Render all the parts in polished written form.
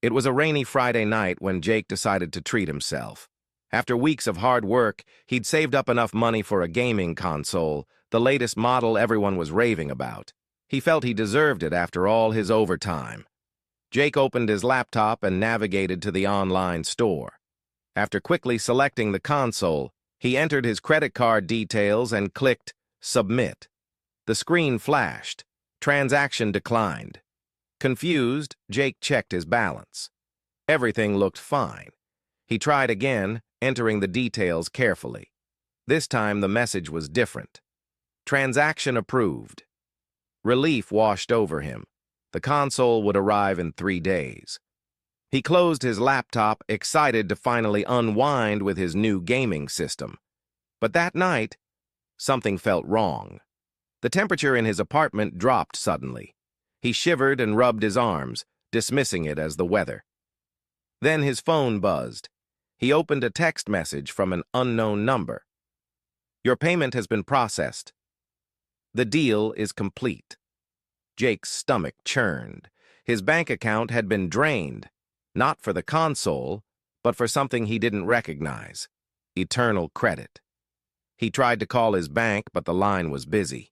It was a rainy Friday night when Jake decided to treat himself. After weeks of hard work, he'd saved up enough money for a gaming console, the latest model everyone was raving about. He felt he deserved it after all his overtime. Jake opened his laptop and navigated to the online store. After quickly selecting the console, he entered his credit card details and clicked Submit. The screen flashed. Transaction declined. Confused, Jake checked his balance. Everything looked fine. He tried again, entering the details carefully. This time the message was different. Transaction approved. Relief washed over him. The console would arrive in 3 days. He closed his laptop, excited to finally unwind with his new gaming system. But that night, something felt wrong. The temperature in his apartment dropped suddenly. He shivered and rubbed his arms, dismissing it as the weather. Then his phone buzzed. He opened a text message from an unknown number. Your payment has been processed. The deal is complete. Jake's stomach churned. His bank account had been drained, not for the console, but for something he didn't recognize: eternal credit. He tried to call his bank, but the line was busy.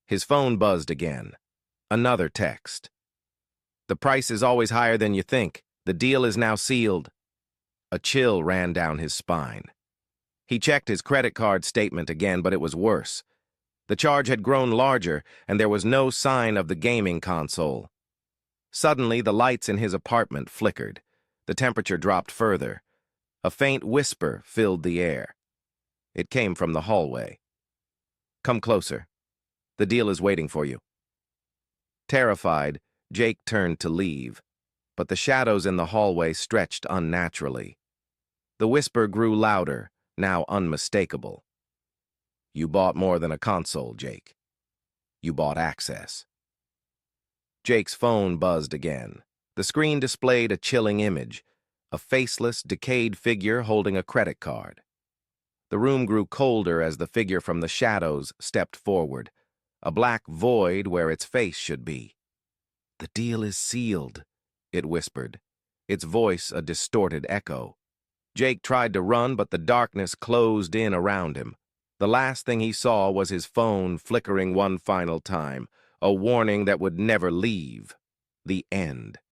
His phone buzzed again. Another text. The price is always higher than you think. The deal is now sealed. A chill ran down his spine. He checked his credit card statement again, but it was worse. The charge had grown larger, and there was no sign of the gaming console. Suddenly, the lights in his apartment flickered. The temperature dropped further. A faint whisper filled the air. It came from the hallway. Come closer. The deal is waiting for you. Terrified, Jake turned to leave, but the shadows in the hallway stretched unnaturally. The whisper grew louder, now unmistakable. You bought more than a console, Jake. You bought access. Jake's phone buzzed again. The screen displayed a chilling image, a faceless, decayed figure holding a credit card. The room grew colder as the figure from the shadows stepped forward, a black void where its face should be. The deal is sealed, it whispered, its voice a distorted echo. Jake tried to run, but the darkness closed in around him. The last thing he saw was his phone flickering one final time, a warning that would never leave. The end.